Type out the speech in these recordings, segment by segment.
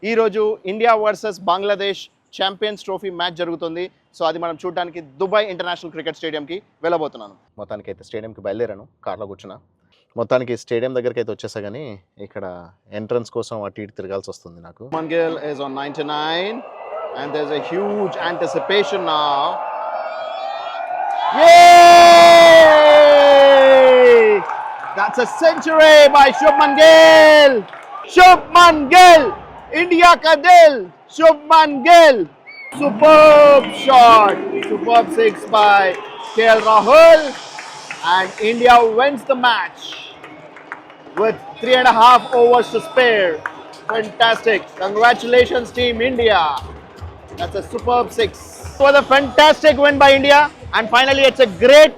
ఈరోజు India versus Bangladesh champions trophy match జరుగుతుంది. So అది మనం చూడడానికి దుబాయ్ ఇంటర్నేషనల్ క్రికెట్ స్టేడియంకి వెళ్ళబోతున్నాను. మొత్తానికి అయితే స్టేడియంకి బయలుదేరాను, కార్లో కూర్చున్నా. మొత్తానికి స్టేడియం దగ్గరికి అయితే వచ్చేసా, కానీ ఇక్కడ ఎంట్రన్స్ కోసం అటు ఇటు తిరగాల్సి వస్తుంది నాకు. Mangal is on 99 and there's a huge anticipation now. Yay! That's a century by Shubman Gill. Shubman Gill, India ka dil. Shubman Gill, superb shot, superb six by KL Rahul, and India wins the match with 3.5 overs to spare. Fantastic. Congratulations, Team India. That's a superb six. It was a fantastic win by India, and finally it's a great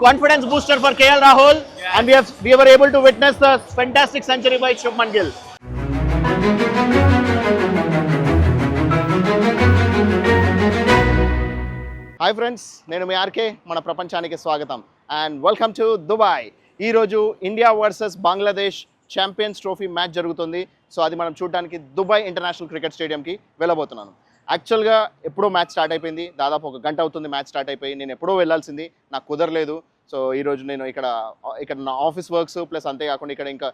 confidence booster for KL Rahul, yeah. And we were able to witness the fantastic century by Shubman Gill. Hi friends, నేను మీ RK. మన ప్రపంచానికి స్వాగతం and welcome to Dubai. ఈరోజు India versus Bangladesh champions trophy match జరుగుతుంది. So అది మనం చూడడానికి Dubai international cricket స్టేడియంకి వెళ్ళబోతున్నాను. యాక్చువల్గా ఎప్పుడో మ్యాచ్ స్టార్ట్ అయిపోయింది, దాదాపు ఒక గంట అవుతుంది మ్యాచ్ స్టార్ట్ అయిపోయి. నేను ఎప్పుడో వెళ్ళాల్సింది, నాకు కుదరలేదు. సో ఈరోజు నేను ఇక్కడ నా ఆఫీస్ వర్క్స్ ప్లస్ అంతేకాకుండా ఇక్కడ ఇంకా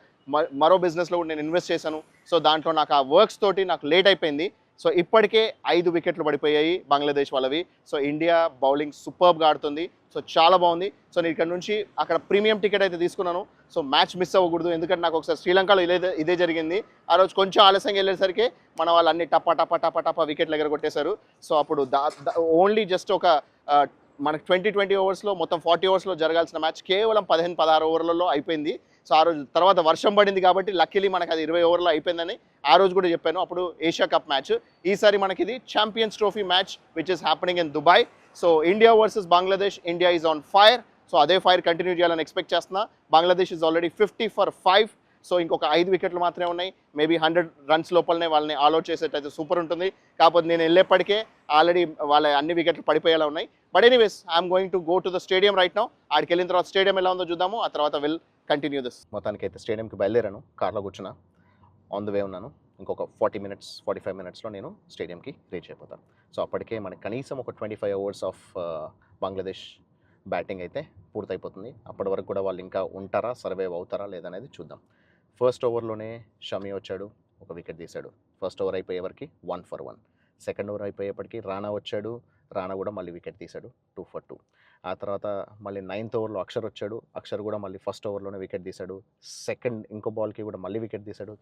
మరో బిజినెస్లో కూడా నేను ఇన్వెస్ట్ చేశాను. సో దాంట్లో నాకు ఆ వర్క్స్ తోటి నాకు లేట్ అయిపోయింది. సో ఇప్పటికే 5 వికెట్లు పడిపోయాయి బంగ్లాదేశ్ వాళ్ళవి. సో ఇండియా బౌలింగ్ సూపర్బ్గా ఆడుతుంది. సో చాలా బాగుంది. సో నేను ఇక్కడ నుంచి అక్కడ ప్రీమియం టికెట్ అయితే తీసుకున్నాను. సో మ్యాచ్ మిస్ అవ్వకూడదు, ఎందుకంటే నాకు ఒకసారి శ్రీలంకలో ఇదే జరిగింది. ఆ రోజు కొంచెం ఆలస్యంగా వెళ్ళేసరికి మన వాళ్ళు అన్ని టపా వికెట్లు ఎగర కొట్టేశారు. సో అప్పుడు ఓన్లీ జస్ట్ ఒక మనకు 20 ఓవర్స్లో మొత్తం 40 ఓవర్స్లో జరగాల్సిన మ్యాచ్ కేవలం 15-16 ఓవర్లలో అయిపోయింది. సో ఆ రోజు తర్వాత వర్షం పడింది కాబట్టి లక్కీలీ మనకు అది 20 ఓవర్లో అయిపోయిందని ఆ రోజు కూడా చెప్పాను. అప్పుడు ఏషియా కప్ మ్యాచ్. ఈసారి మనకి ఇది champions trophy match which is happening in Dubai. So India versus Bangladesh, India is on fire. So అదే ఫైర్ కంటిన్యూ చేయాలని ఎక్స్పెక్ట్ చేస్తున్నా. Bangladesh is already 50 for 5. So ఇంకొక 5 వికెట్లు మాత్రమే ఉన్నాయి. మేబీ 100 రన్స్ లోపలనే వాళ్ళని ఆల్అౌట్ చేసేటైతే సూపర్ ఉంటుంది. కాకపోతే నేను వెళ్ళేప్పటికే ఆల్రెడీ వాళ్ళ అన్ని వికెట్లు పడిపోయేలా ఉన్నాయి. But anyways, I'm going to go to the stadium right now. ఆడికి వెళ్ళిన తర్వాత స్టేడియం ఎలా ఉందో చూద్దాము, ఆ తర్వాత విల్ కంటిన్యూ దిస్. మొత్తానికి అయితే స్టేడియంకి బయలుదేరాను, కార్లో కూర్చున్నా, ఆన్ ద వే ఉన్నాను. ఇంకొక 45 మినిట్స్లో నేను స్టేడియంకి రీచ్ అయిపోతాను. సో అప్పటికే మనకి కనీసం ఒక 25 ఓవర్స్ ఆఫ్ బంగ్లాదేశ్ బ్యాటింగ్ అయితే పూర్తయిపోతుంది. అప్పటి వరకు కూడా వాళ్ళు ఇంకా ఉంటారా, సర్వైవ్ అవుతారా లేదనేది చూద్దాం. ఫస్ట్ ఓవర్లోనే షమి వచ్చాడు, ఒక వికెట్ తీశాడు. ఫస్ట్ ఓవర్ అయిపోయేవరకు 1 for 1. సెకండ్ ఓవర్ అయిపోయేప్పటికీ రాణా వచ్చాడు, రాణా కూడా మళ్ళీ వికెట్ తీశాడు, 2 for 2. ఆ తర్వాత మళ్ళీ 9th ఓవర్లో అక్షర్ వచ్చాడు, అక్షర్ కూడా మళ్ళీ ఫస్ట్ ఓవర్లోనే వికెట్ తీశాడు. సెకండ్ ఇంకో బాల్కి కూడా మళ్ళీ వికెట్ తీశాడు.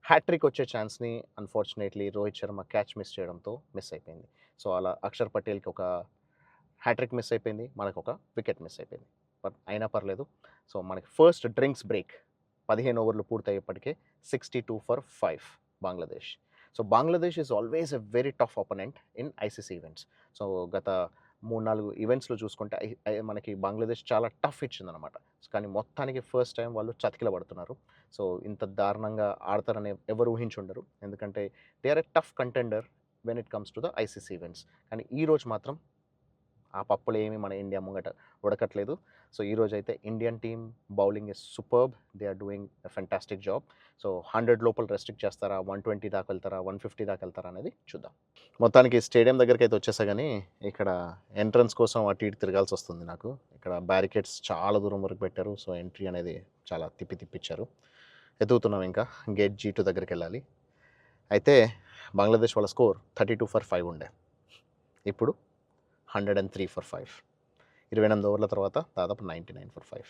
హ్యాట్రిక్ వచ్చే ఛాన్స్ని unfortunately Rohit Sharma catch miss చేయడంతో మిస్ అయిపోయింది. సో అలా అక్షర్ పటేల్కి ఒక హ్యాట్రిక్ మిస్ అయిపోయింది, మనకు ఒక వికెట్ మిస్ అయిపోయింది. బట్ అయినా పర్లేదు. సో మనకి ఫస్ట్ డ్రింక్స్ బ్రేక్ 15 ఓవర్లు పూర్తయ్యేప్పటికే 62 for 5 Bangladesh. So Bangladesh is always a very tough opponent in ICC events. So గత 3-4 ఈవెంట్స్లో చూసుకుంటే మనకి బంగ్లాదేశ్ చాలా టఫ్ ఇచ్చిందనమాట. కానీ మొత్తానికి ఫస్ట్ టైం వాళ్ళు చతికిల పడుతున్నారు. సో ఇంత దారుణంగా ఆడతారని ఎవరు ఊహించుండరు, ఎందుకంటే they are a tough contender when it comes to the ICC events. కానీ ఈరోజు మాత్రం ఆ పప్పులు ఏమి మన ఇండియా ముంగట ఉడకట్లేదు. సో ఈరోజు అయితే Indian team bowling is superb. They are doing a fantastic job. So 100 లోపల రెస్ట్రిక్ట్ చేస్తారా, 120 దాకా వెళ్తారా, 150 దాకా వెళ్తారా అనేది చూద్దాం. మొత్తానికి స్టేడియం దగ్గరికి అయితే వచ్చేసా, కానీ ఇక్కడ ఎంట్రన్స్ కోసం అటు ఇటు తిరగాల్సి వస్తుంది నాకు. ఇక్కడ బ్యారికేడ్స్ చాలా దూరం వరకు పెట్టారు. సో ఎంట్రీ అనేది చాలా తిప్పిచ్చారు. ఎదుగుతున్నాం, ఇంకా గేట్ G2 దగ్గరికి వెళ్ళాలి. అయితే బంగ్లాదేశ్ వాళ్ళ స్కోర్ 32 for 5 ఉండే, ఇప్పుడు 103 for 5. 28 ఓవర్ల తర్వాత దాదాపు 99 for 5.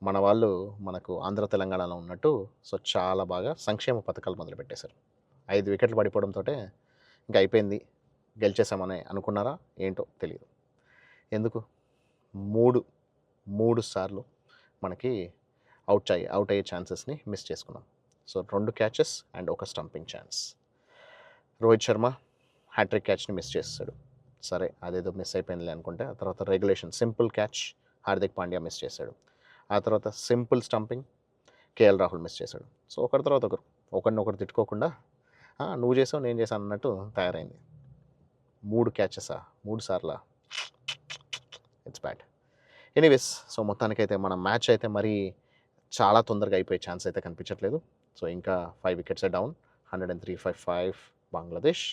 మన వాళ్ళు మనకు ఆంధ్ర తెలంగాణలో ఉన్నట్టు సో చాలా బాగా సంక్షేమ పథకాలు మొదలుపెట్టేశారు. 5 వికెట్లు పడిపోవడంతో ఇంకా అయిపోయింది, గెలిచేసామని అనుకున్నారా ఏంటో తెలియదు. ఎందుకు 3 సార్లు మనకి అవుట్ అయ్యే ఛాన్సెస్ని మిస్ చేసుకున్నాం. సో 2 క్యాచెస్ అండ్ ఒక stumping chance. Rohit Sharma hattrick క్యాచ్ని మిస్ చేస్తాడు. సరే అదేదో మిస్ అయిపోయిందిలే అనుకుంటే, ఆ తర్వాత regulation simple catch Hardik Pandya miss చేశాడు. ఆ తర్వాత simple stumping KL Rahul miss చేశాడు. సో ఒకరి తర్వాత ఒకరినొకరు తిట్టుకోకుండా నువ్వు చేసావు నేను చేశాను అన్నట్టు తయారైంది. 3 క్యాచెసా 3 సార్లా, ఇట్స్ బ్యాడ్. ఎనీవేస్, సో మొత్తానికైతే మన మ్యాచ్ అయితే మరి చాలా తొందరగా అయిపోయే ఛాన్స్ అయితే కనిపించట్లేదు. సో ఇంకా 5 వికెట్సే డౌన్, 103.55 బంగ్లాదేశ్.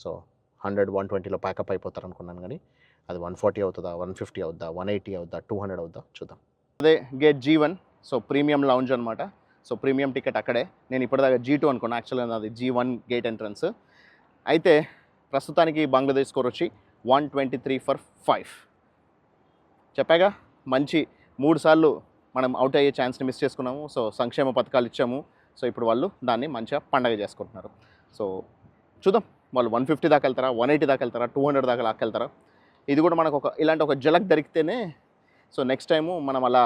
సో 100-120లో ప్యాకప్ అయిపోతారు అనుకున్నాను, కానీ అది 140 అవుతుందా, 150 అవుద్దా, 180 అవుద్దా, 200 అవుద్దా చూద్దాం. అదే gate G1, so premium lounge అనమాట. సో ప్రీమియం టికెట్ అక్కడే. నేను ఇప్పటిదాకా G2 అనుకున్నాను, యాక్చువల్గా అది G1 గేట్ ఎంట్రన్స్. అయితే ప్రస్తుతానికి బంగ్లాదేశ్ స్కోర్ వచ్చి 123-5. చెప్పాగా, మంచి 3 సార్లు మనం అవుట్ అయ్యే ఛాన్స్ని మిస్ చేసుకున్నాము. సో సంక్షేమ పథకాలు ఇచ్చాము. సో ఇప్పుడు వాళ్ళు దాన్ని మంచిగా పండగ చేసుకుంటున్నారు. సో చూద్దాం, వాళ్ళు 150 దాకా వెళ్తారా, 180 దాకా వెళ్తారా, 200 దాకా లాక్కెళ్తారా. ఇది కూడా మనకు ఇలాంటి ఒక జలక్ దొరికితేనే సో నెక్స్ట్ టైము మనం అలా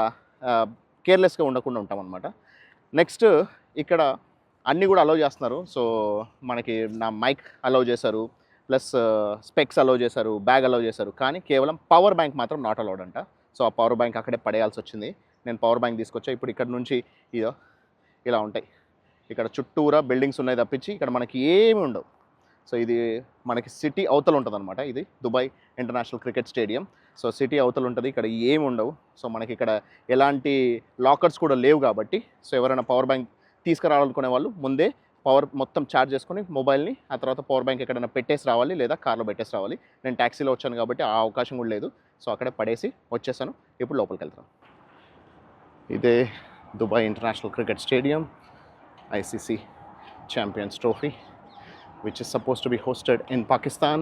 కేర్లెస్గా ఉండకుండా ఉంటాం అనమాట. నెక్స్ట్ ఇక్కడ అన్నీ కూడా అలౌ చేస్తున్నారు. సో మనకి నా మైక్ అలౌ చేశారు, ప్లస్ స్పెక్స్ అలౌ చేశారు, బ్యాగ్ అలౌ చేశారు, కానీ కేవలం పవర్ బ్యాంక్ మాత్రం నాట్ అలౌడ్ అంట. సో ఆ పవర్ బ్యాంక్ అక్కడే పడేయాల్సి వచ్చింది. నేను పవర్ బ్యాంక్ తీసుకొచ్చా. ఇప్పుడు ఇక్కడ నుంచి ఇదో ఇలా ఉంటాయి. ఇక్కడ చుట్టూరా బిల్డింగ్స్ ఉన్నాయి తప్పించి ఇక్కడ మనకి ఏమి ఉండవు. సో ఇది మనకి సిటీ అవతల ఉంటుంది అనమాట. ఇది Dubai international cricket stadium. So city అవతల ఉంటుంది, ఇక్కడ ఏమి ఉండవు. సో మనకి ఇక్కడ ఎలాంటి లాకర్స్ కూడా లేవు కాబట్టి, సో ఎవరైనా పవర్ బ్యాంక్ తీసుకురావాలనుకునే వాళ్ళు ముందే పవర్ మొత్తం ఛార్జ్ చేసుకొని మొబైల్ని, ఆ తర్వాత పవర్ బ్యాంక్ ఎక్కడైనా పెట్టేసి రావాలి, లేదా కార్లో పెట్టేసి రావాలి. నేను ట్యాక్సీలో వచ్చాను కాబట్టి ఆ అవకాశం కూడా లేదు. సో అక్కడే పడేసి వచ్చేసాను. ఇప్పుడు లోపలికి వెళ్తాను. ఇదే Dubai international cricket stadium, ICC champions trophy which is suppose to be hosted in Pakistan.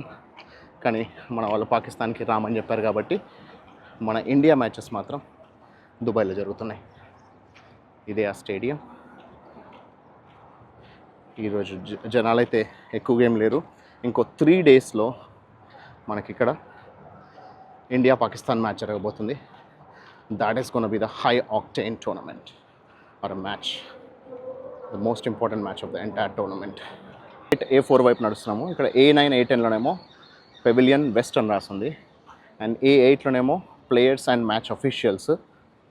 కానీ మన వాళ్ళు పాకిస్తాన్కి రామని చెప్పారు కాబట్టి మన ఇండియా మ్యాచెస్ మాత్రం దుబాయ్లో జరుగుతున్నాయి. ఇదే ఆ స్టేడియం. ఈరోజు జనాలైతే ఎక్కువగా ఏం లేరు. ఇంకో 3 డేస్లో మనకి ఇక్కడ ఇండియా పాకిస్తాన్ మ్యాచ్ జరగబోతుంది. That is gonna be the high octane tournament or a match, the most important match of the entire tournament. A4 వైపు నడుస్తున్నాము. ఇక్కడ A9, A10లోనేమో పెవిలియన్ వెస్ట్ అని రాస్తుంది, అండ్ A8లోనేమో ప్లేయర్స్ అండ్ మ్యాచ్ అఫీషియల్స్.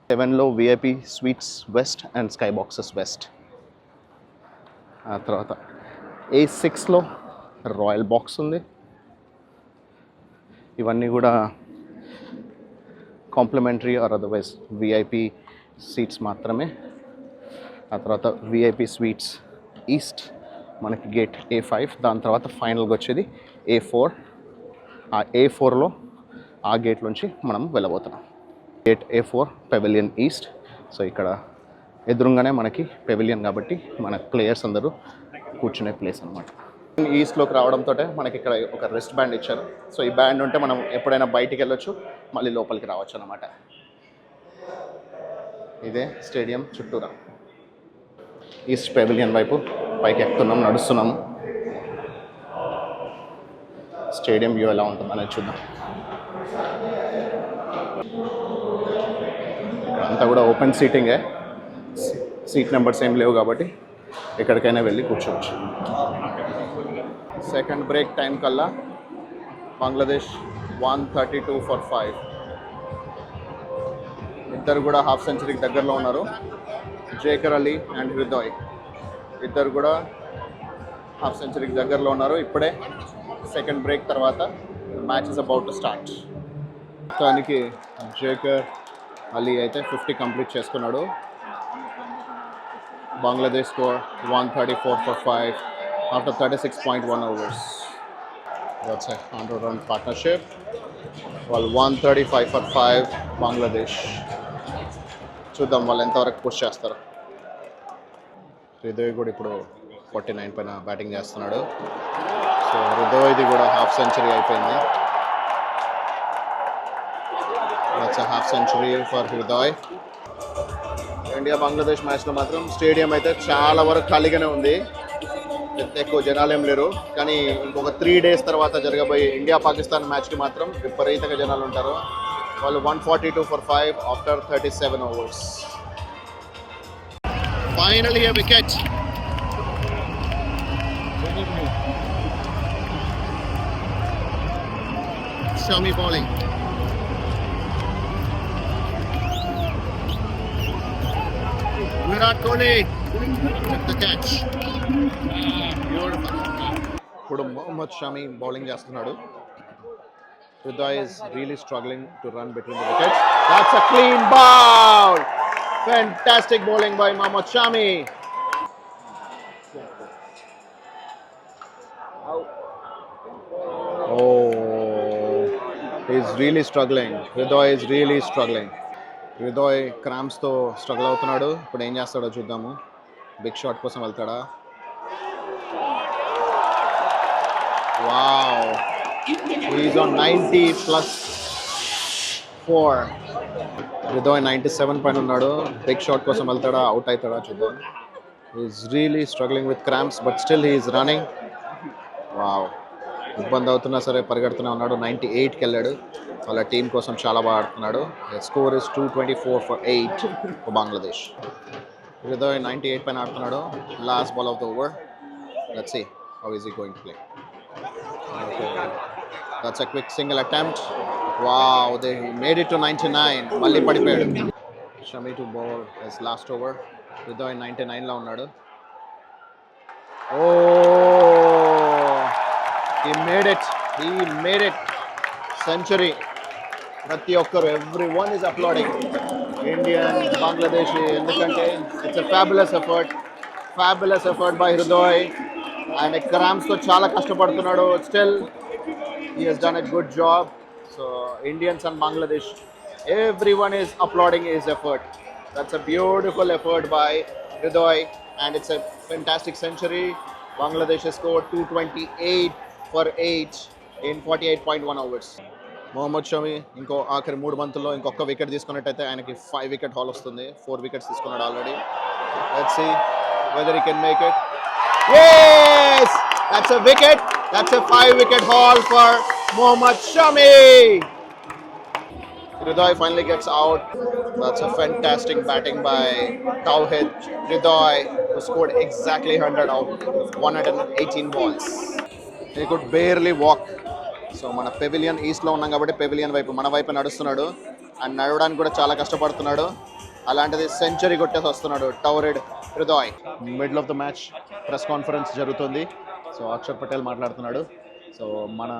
7లో VIP suites west and sky boxes west. ఆ తర్వాత A6లో royal box ఉంది. ఇవన్నీ కూడా complimentary or otherwise VIP seats మాత్రమే. ఆ తర్వాత VIP స్వీట్స్ ఈస్ట్ మనకి గేట్ A5. దాని తర్వాత ఫైనల్గా వచ్చేది A4. ఆ A4లో ఆ గేట్ నుంచి మనం వెళ్ళబోతున్నాం. Gate A4 pavilion east. So ఇక్కడ ఎదురుగానే మనకి పెవిలియన్ కాబట్టి మన ప్లేయర్స్ అందరూ కూర్చునే ప్లేస్ అనమాట. ఈస్ట్లోకి రావడంతో మనకి ఇక్కడ ఒక రెస్ట్ బ్యాండ్ ఇచ్చారు. సో ఈ బ్యాండ్ ఉంటే మనం ఎప్పుడైనా బయటికి వెళ్ళొచ్చు, మళ్ళీ లోపలికి రావచ్చు అనమాట. ఇదే స్టేడియం చుట్టూరా. ఈస్ట్ పెవిలియన్ వైపు పైకి ఎక్కుతున్నాం, నడుస్తున్నాము. స్టేడియం వ్యూ ఎలా ఉంటుందనేది చూద్దాం. అంతా కూడా ఓపెన్ సీటింగే, సీట్ నెంబర్స్ ఏం లేవు కాబట్టి ఎక్కడికైనా వెళ్ళి కూర్చోవచ్చు. సెకండ్ బ్రేక్ టైం కల్లా బంగ్లాదేశ్ 132-5. ఇద్దరు కూడా హాఫ్ సెంచరీకి దగ్గరలో ఉన్నారు. జేకర్ అలీ అండ్ హృదయ్ ఇద్దరు కూడా హాఫ్ సెంచరీకి దగ్గరలో ఉన్నారు. ఇప్పుడే సెకండ్ బ్రేక్ తర్వాత match is about to start. దానికి జేకర్ అలీ అయితే 50 కంప్లీట్ చేసుకున్నాడు. Bangladesh score 134-5 after 36.1 overs. That's a 100-run partnership. Well, 135-5 Bangladesh. చూద్దాం వాళ్ళు ఎంతవరకు పుష్ చేస్తారు. హృదయ్ కూడా ఇప్పుడు 49 పైన బ్యాటింగ్ చేస్తున్నాడు. సో హృదయ్ది కూడా హాఫ్ సెంచరీ అయిపోయింది. That's a half century for Hriday. India Bangladesh మ్యాచ్లో మాత్రం స్టేడియం అయితే చాలా వరకు ఖాళీగానే ఉంది, ఎక్కువ జనాలు ఏం లేరు. కానీ ఇంకొక 3 days తర్వాత జరగబోయే ఇండియా పాకిస్తాన్ మ్యాచ్కి మాత్రం విపరీతంగా జనాలు ఉంటారు. వాళ్ళు 142-5 after 37 overs. Finally a wicket. Shami bowling. Virat Kohli took the catch. Beautiful. ఇప్పుడు మొహమ్మద్ షమి బౌలింగ్ చేస్తున్నాడు. Hriday is really struggling to run between the wickets. That's a clean bowl. Fantastic bowling by Mohammad Shami. Oh, he's really struggling. Hridoy is really struggling. Hridoy క్రామ్స్తో struggle అవుతున్నాడు. ఇప్పుడు ఏం చేస్తాడో చూద్దాము. Big shot కోసం వెళ్తాడా? Wow, he's on 90 plus 4. Hridoy 97 పైన ఉన్నాడు. బిగ్ షాట్ కోసం వెళ్తాడా, అవుట్ అవుతాడా చూద్దాం. He is really struggling with cramps but still he is running. Wow, ఇబ్బంది అవుతున్నా సరే పరిగెడుతూనే ఉన్నాడు. 98కి వెళ్ళాడు. వాళ్ళ టీం కోసం చాలా బాగా ఆడుతున్నాడు. Score is 224 for 8 for Bangladesh. Hridoy 98 పైన ఆడుతున్నాడు. Last ball of the over. Let's see how is he going to play. That's a quick single attempt. Wow, they made it to 99. మళ్ళీ పడిపోయాడు. Shami to bowl his last over. Hridoy 99లో ఉన్నాడు. Oh, he made it. He made it. Century. ప్రతి ఒక్కరు, everyone is applauding. Indian, Bangladeshi, ఎందుకంటే it's a fabulous effort by Hridoy. ఆయన క్రామ్స్తో చాలా కష్టపడుతున్నాడు. Still, he has done a good job. So, Indians and Bangladesh, everyone is applauding his effort. That's a beautiful effort by Hridoy. And it's a fantastic century. Bangladesh has scored 228 for 8 in 48.1 overs. Mohammed Shami ఇంకో ఆఖరి 3 బంతుల్లో ఇంకొక wicket తీసుకున్నట్టయితే ఆయనకి 5 wicket hall వస్తుంది. 4 wickets తీసుకున్నాడు already. Let's see whether he can make it. yes, that's a wicket. That's a 5 wicket haul for Mohammad Shami. Hridoy finally gets out. That's a fantastic batting by Tauhid Hridoy, who scored exactly 100 out 118 balls. He could barely walk. So మన pavilion ఈస్ట్లో ఉన్నాం కాబట్టి pavilion వైపు మన వైపు నడుస్తున్నాడు. And నడవడానికి కూడా చాలా కష్టపడుతున్నాడు. అలాంటిది సెంచరీ కొట్టేసి వస్తున్నాడు టౌరెడ్ Hridoy. Middle of the match press conference జరుగుతుంది. సో అక్షర్ పటేల్ మాట్లాడుతున్నాడు. సో మన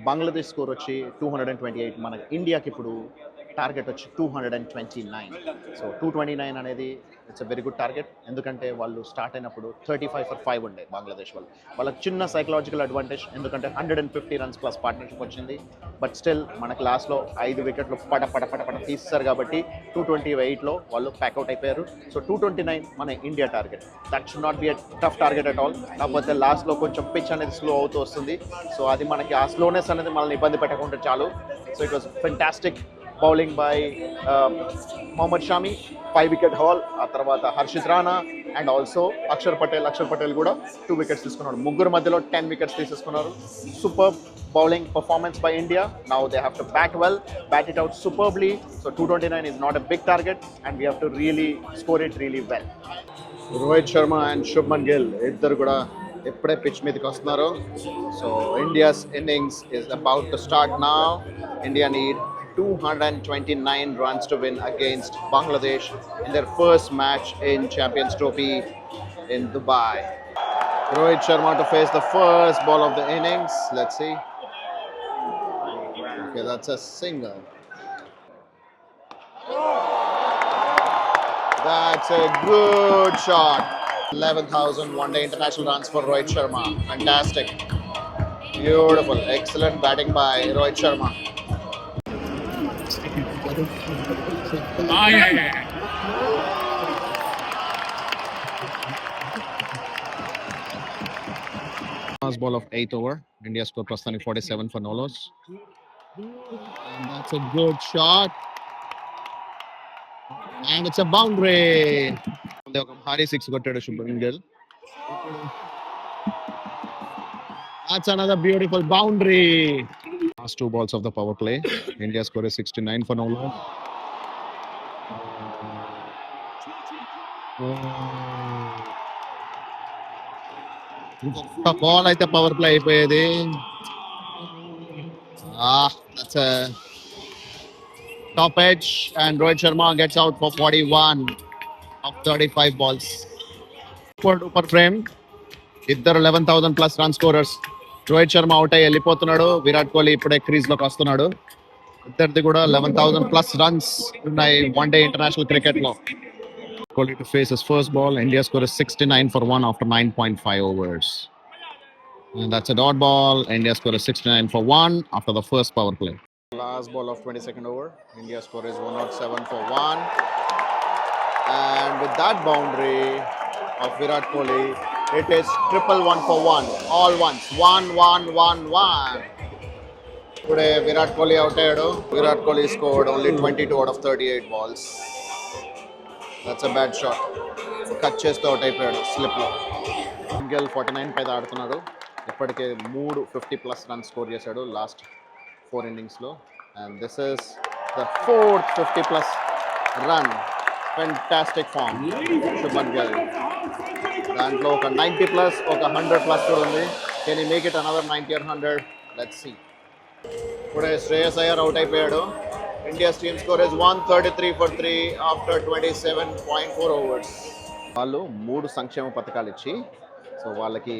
బంగ్లాదేశ్ స్కోర్ వచ్చి 228, మన ఇండియాకి ఇప్పుడు టార్గెట్ వచ్చి 229. సో 229 అనేది it's a very good target. ఎందుకంటే వాళ్ళు స్టార్ట్ అయినప్పుడు 35 for 5 ఉండే బంగ్లాదేశ్ వాళ్ళకి చిన్న సైకలాజికల్ అడ్వాంటేజ్. ఎందుకంటే 150 runs ప్లస్ పార్ట్నర్షిప్ వచ్చింది. బట్ స్టిల్ మనకి లాస్ట్లో 5 వికెట్లు పట తీస్తారు కాబట్టి 228లో వాళ్ళు ప్యాక్అవుట్ అయిపోయారు. సో 229 మన India target. That should not be a tough target at all. కాకపోతే లాస్ట్లో కొంచెం పిచ్ అనేది స్లో అవుతూ వస్తుంది. సో అది మనకి ఆ స్లోనెస్ అనేది మనల్ని ఇబ్బంది పెట్టకుండా చాలు. So it was fantastic bowling by Mohammed Shami, 5 wicket haul. ఆ తర్వాత హర్షిత్ రాణా అండ్ ఆల్సో అక్షర్ పటేల్ కూడా 2 వికెట్స్ తీసుకున్నాడు. ముగ్గురు మధ్యలో 10 వికెట్స్ తీసేసుకున్నారు. Super bowling performance by India. Now they have to bat it out superbly. So 229 is not a big target and we have to really score it really well. Rohit Sharma and Shubman Gill ఇద్దరు కూడా ఎప్పుడే pitch మీదకి వస్తున్నారు. So India's innings is about to start now. India need 229 runs to win against Bangladesh in their first match in Champions Trophy in Dubai. Rohit Sharma to face the first ball of the innings. Let's see. Okay, that's a single. That's a good shot. 11,000 one-day international runs for Rohit Sharma. Fantastic. Beautiful. Excellent batting by Rohit Sharma. Last ball of 8th over. India scored ప్రస్తుతానికి 47 for no loss. And that's a good shot. And it's a boundary. ఒక భారీ 6 కొట్టాడు Shubman Gill. That's another beautiful boundary. Last 2 balls of the power play. India scored 69 for no loss. ఇంకొక ball అయితే power play అయిపోయేది. That's a top edge and Rohit Sharma gets out for 41 of 35 balls. Super frame. ఇద్దరు 11,000 plus run scorers. Rohit Sharma out అయ్యి వెళ్ళిపోతున్నాడు. విరాట్ కోహ్లీ ఇప్పుడే crease లోకి వస్తున్నాడు. ఇద్దరిది కూడా 11,000 ప్లస్ రన్స్ ఉన్నాయి వన్ డే ఇంటర్నేషనల్ క్రికెట్ లో. Kohli to face his first ball. India scored 69 for 1 after 9.5 overs. And that's a dot ball. India score is 69 for 1 after the first power play. Last ball of 22nd over. India score is 107 for 1. And with that boundary of Virat Kohli, it is triple 1 for 1. All ones. 1, 1, 1, 1. Today Virat Kohli out here. Virat Kohli scored only 22 out of 38 balls. That's a bad shot. Cut చేస్తూ out అయిపోయాడు స్లిప్లో. Single 49 పైన ఆడుతున్నాడు. ఇప్పటికే 50+ runs score చేశాడు last 4 innings-లో. And this is the 4th 50+ run. Fantastic form Shubman Gill. దాంట్లో ఒక 90+, ఒక 100+ కూడా ఉంది. Can you make it another 90 or 100? Let's see. ఇప్పుడే శ్రేయస్ అయ్యర్ అవుట్ అయిపోయాడు. India's team score is 133 for 3 after 27.4 overs. వాళ్ళు 3 సంక్షేమ పథకాలు ఇచ్చి సో వాళ్ళకి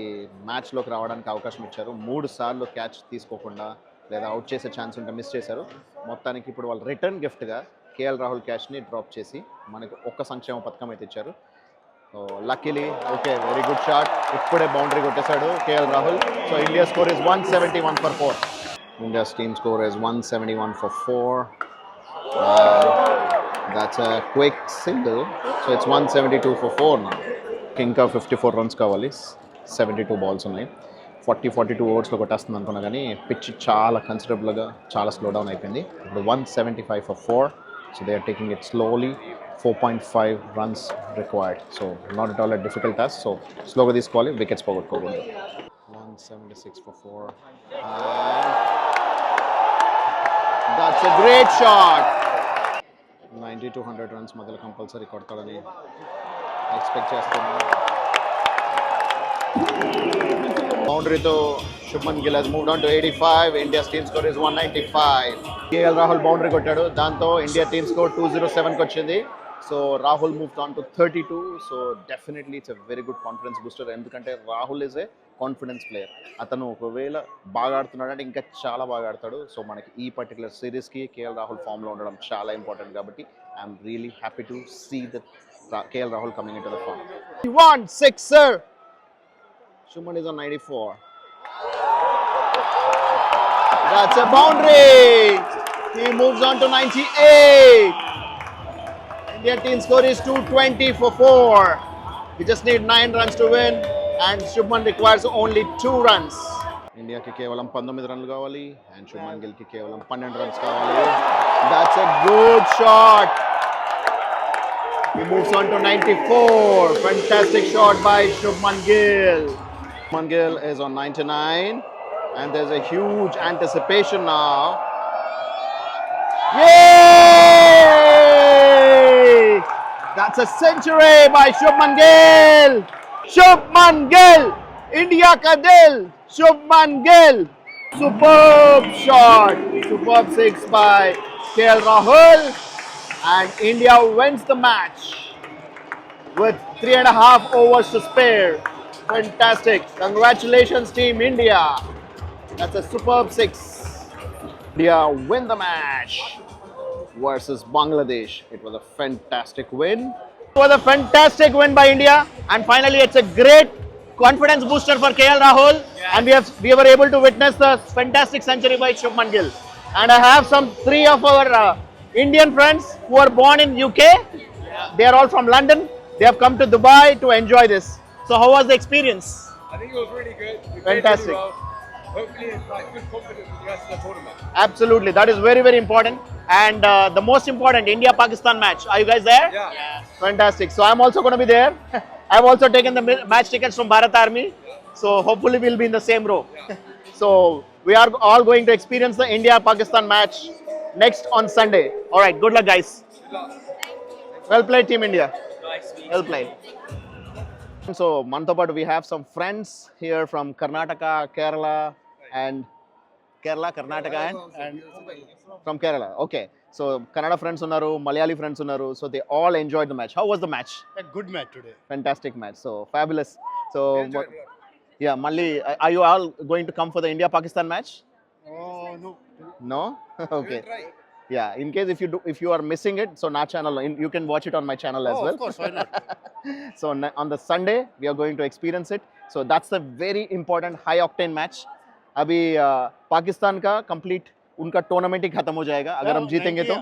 మ్యాచ్లోకి రావడానికి అవకాశం ఇచ్చారు. 3 సార్లు క్యాచ్ తీసుకోకుండా లేదా అవుట్ చేసే ఛాన్స్ ఉంటే మిస్ చేశారు. మొత్తానికి ఇప్పుడు వాళ్ళు రిటర్న్ గిఫ్ట్గా కేఎల్ రాహుల్ క్యాచ్ని డ్రాప్ చేసి మనకు ఒక్క సంక్షేమ పథకం అయితే ఇచ్చారు. So luckily okay, very good shot. ఇప్పుడే బౌండరీ కొట్టేశాడు KL Rahul. So India score is 171 for 4. India's team score is 171 for 4. That's a quick single. So it's 172 for 4 now. ఇంకా 54 runs కావాలి. 72 balls ఉన్నాయి. 42 ఓవర్స్లో కొట్టేస్తుంది అనుకున్నా కానీ పిచ్ చాలా కన్సిడరబుల్గా చాలా స్లో డౌన్ అయిపోయింది. ఇప్పుడు 175 for 4. So they are taking it slowly. 4.5 runs required. So not at all a difficult task. So స్లోగా తీసుకోవాలి, wickets పోగొట్టుకోకూడదు. 176 for 4. That's a great shot. 90 to 100 runs మధ్యలో కంపల్సరీ కొడతాడని ఎక్స్పెక్ట్ చేస్తున్నాను. బౌండరీతో Shubman Gill has moved on to 85. India's team score is 195. KL Rahul boundary కొట్టాడు. దాంతో India team score 207కి వచ్చింది. So Rahul moved on to 32. So definitely it's a very good confidence booster. ఎందుకంటే Rahul is a confidence player. అతను ఒకవేళ బాగా ఆడుతున్నాడు అంటే ఇంకా చాలా బాగా ఆడతాడు. సో మనకి ఈ పర్టికులర్ సిరీస్కి కేఎల్ రాహుల్ ఫామ్లో ఉండడం చాలా ఇంపార్టెంట్ కాబట్టి I'm really happy to see the KL Rahul coming in to the form. 1-6 Shuman is on 94. That's a boundary. He moves on to 98. Indian team score is 220 for 4. We just need 9 runs to win and Shubman requires only 2 runs. India ki kevalam 19 runs kavali and Shubman Gill ki kevalam 12 runs kavali. That's a good shot. He moves on to 94. Fantastic shot by Shubman Gill. Shubman Gill is on 99 and there's a huge anticipation now. Yay! That's a century by Shubman Gill. Shubman Gill, India ka dil. Shubman Gill, superb shot, superb 6 by KL Rahul, and India wins the match with 3.5 overs to spare. Fantastic! Congratulations, Team India. That's a superb 6. India win the match versus Bangladesh. It was a fantastic win. It was a fantastic win by India, and finally, it's a great confidence booster for KL Rahul. And we were able to witness the fantastic century by Shubman Gill. And I have some 3 of our Indian friends who are born in UK. They are all from London. They have come to Dubai to enjoy this. So, how was the experience? I think it was really good. We played Fantastic. really well. Hopefully, it's like good confidence for the rest of the tournament. Absolutely, that is very, very important. And the most important, India-Pakistan match. Are you guys there? Yeah. Fantastic. So I'm also going to be there. I've also taken the match tickets from Bharat Army. So hopefully we'll be in the same row. So we are all going to experience the India-Pakistan match next on Sunday. All right. Good luck, guys. Well played, Team India. Well played. So మనతో పాటు we have some friends here from Karnataka, Kerala, and Karnataka and from Kerala. Okay. So Kannada friends unnaru, Malayali friends unnaru. So they all enjoyed the match. How was the match? A good match today. Fantastic match. So fabulous. So Enjoyed it. yeah, Malli, are you all going to come for the India-Pakistan match? Oh no. No? Okay. Right. Yeah, in case if you are missing it, so na channel you can watch it on my channel as Oh, well. of course, why not? So on the Sunday we are going to experience it. So that's a very important high octane match. अभी पाकिस्तान का complete उनका tournament ही खत्म हो जाएगा अगर हम जीतेंगे तो.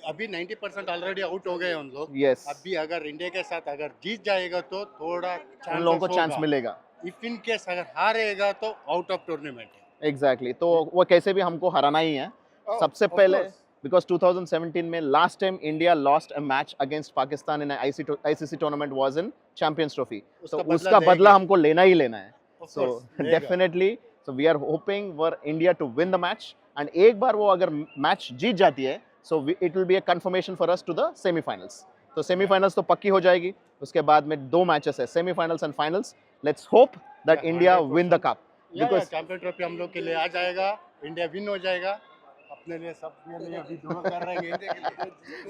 अभी 90% ऑलरेडी आउट हो गए हम लोग. Yes. अभी अगर इंडिया के साथ अगर जीत जाएगा तो थोड़ा उन लोगों को चांस मिलेगा. इफ इन केस अगर हारेगा तो आउट ऑफ टूर्नामेंट है. एग्जैक्टली तो वो कैसे भी हमको हराना ही है. सबसे of पहले course. because 2017 में last time India lost a match against Pakistan in an ICC tournament was in Champions Trophy. उसका तो बदला उसका लेंगे. बदला हमको लेना ही लेना है. Of So course, लेगा. definitely, so we are hoping for India to win the match. And एक बार वो अगर मैच जीत जाती है, so it will be a confirmation for us to the semi-finals. तो semi-finals तो पक्की हो जाएगी. उसके बाद में 2 मैचेस है, semi-finals and finals. Let's hope that Yeah, India 100%. win the cup. Because champion trophy हम लोग के लिए आ जाएगा. इंडिया विन हो जाएगा. अपने लिए सब के लिए अभी दुआ कर रहे हैं.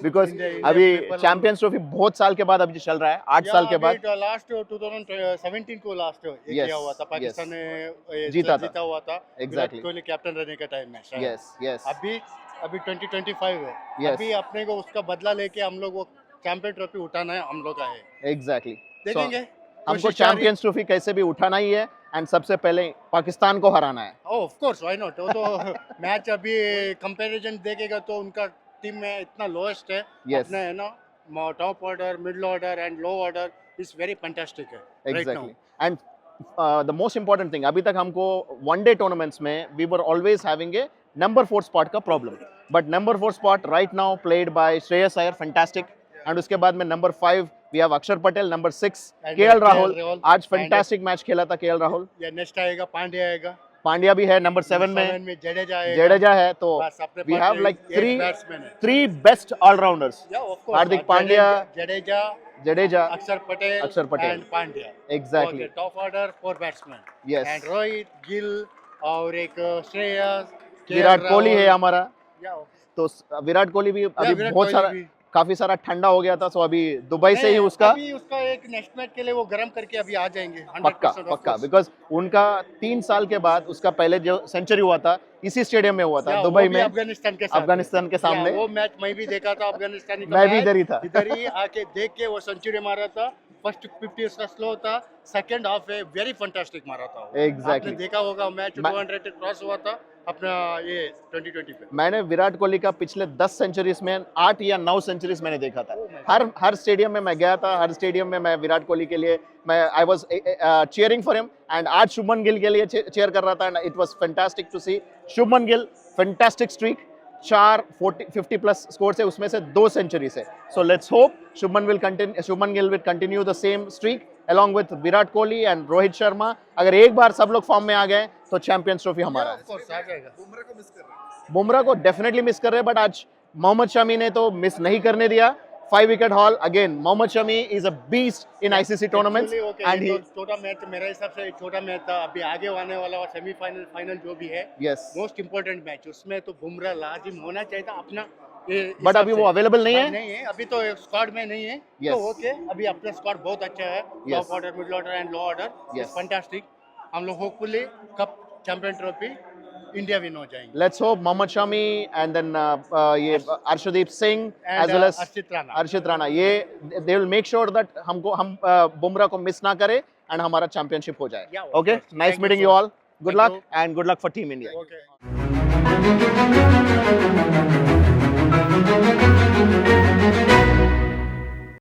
because India अभी people चैंपियंस ट्रॉफी बहुत साल के बाद अभी चल रहा है, 8 साल के बाद. लास्ट 2017 को लास्ट Yes, किया हुआ था. पाकिस्तान ने जीता था. जीता हुआ था. Exactly. विराट कोहली कैप्टन रहने का टाइम में शायद. Yes. अभी 2025 है. Yes. अभी अपने को उसका बदला लेके हम लोग वो चैंपियन ट्रॉफी उठाना है हम लोग का है. Exactly. देखेंगे. हमको कोशिश जारी. चैंपियंस ट्रॉफी कैसे भी उठाना ही है एंड सबसे पहले पाकिस्तान को हराना है. Oh, of course, why not? वो तो मैच अभी कंपैरिजन देखेगा तो उनका टीम में इतना लोएस्ट है. Yes. अपने है ना top order, middle order and low order is very fantastic है. right now. Exactly. And the most important thing, अभी तक हमको वनडे टूर्नामेंट्स में we were always having a number 4 spot का problem. But number 4 spot right now played by Shreyas Iyer, fantastic. And उसके बाद में number 5 we have Akshar Patel, number 6 And KL KL Rahul. Rahul. आज fantastic match खेला था KL Rahul. या next आएगा पांड्या आएगा. पांड्या भी है number 7 में. जडेजा आएगा. जडेजा है तो बस अपने we पास have like एक three बैट्समैन है. 3 best all-rounders. Yeah, of course. Hardik Pandya, Jadeja, Jadeja, अक्षर Patel Patel. And Pandya. Exactly. Top order 4 batsman. Yes. And Rohit Gill और एक श्रेयस. विराट कोहली है हमारा. या तो विराट कोहली भी अभी विराट बहुत कोहली सारा भी. काफी सारा ठंडा हो गया था. सो अभी दुबई से ही नहीं, उसका अभी उसका एक नेक्स्ट मैच के लिए वो गर्म करके अभी आ जाएंगे. 100% पक्का of पक्का course. बिकॉज उनका 3 साल के बाद उसका पहले जो सेंचुरी हुआ था इसी स्टेडियम में हुआ था या, दुबई वो भी में अफगानिस्तान के साथ. अफगानिस्तान के या, सामने. वो मैच मैं भी देखा था. अफगानिस्तान का मैं भी मैच. इधर ही था. इधर ही आके देख के वो सेंचुरी मारा था. फर्स्ट 50 उसका स्लो था. सेकंड हाफ है वेरी फैंटास्टिक मारा था वो. Exactly. आपने देखा होगा मैच 200 क्रॉस हुआ था अपना ये 2020 पे. मैंने विराट कोहली का पिछले 10 सेंचुरीज में 8 या 9 सेंचुरीज मैंने देखा था. हर स्टेडियम में मैं गया था. हर स्टेडियम में मैं विराट कोहली के लिए मैं I was cheering for him. And आज शुभमन गिल के लिए चीयर कर रहा था. And it was fantastic to see Shubman Gill. Fantastic streak. 50 plus score से उसमें से 2 सेंचुरीज है. So let's hope Shubman Gill will continue the same streak along with Virat Kohli and Rohit Sharma. अगर एक बार सब लोग फॉर्म में आ गए तो चैंपियंस ट्रॉफी हमारा है. Of course, आ जाएगा. बुमराह को डेफिनेटली मिस कर रहे हैं बट आज मोहम्मद शमी ने तो मिस नहीं करने दिया. 5 wicket haul again. Mohammed Shami is a beast in ICC tournaments Actually, okay, and ये ही तो छोटा मैच मेरे हिसाब से छोटा मैच था. अभी आगे आने वाला सेमीफाइनल फाइनल जो भी है यस मोस्ट इम्पोर्टेंट मैच उसमें तो बुमराह लाजिम होना चाहिए था अपना. बट अभी वो अवेलेबल नहीं है. नहीं है अभी तो स्क्वाड में नहीं है. Yes. तो ओके अभी अपना स्क्वाड बहुत अच्छा है. Yes. Top order, middle order and low order. Yes. Fantastic. हम लोग hopefully cup champion trophy India win हो जाएंगे. Let's hope Mohammed Shami and then ये Arshdeep Singh as well as Arshit Rana ये they will make sure that हम बुमराह को मिस ना करे एंड हमारा चैंपियनशिप हो जाए. Yeah, of okay course. Nice Thank you meeting so you much. All. Good Thank luck you. And good luck for team India. Okay.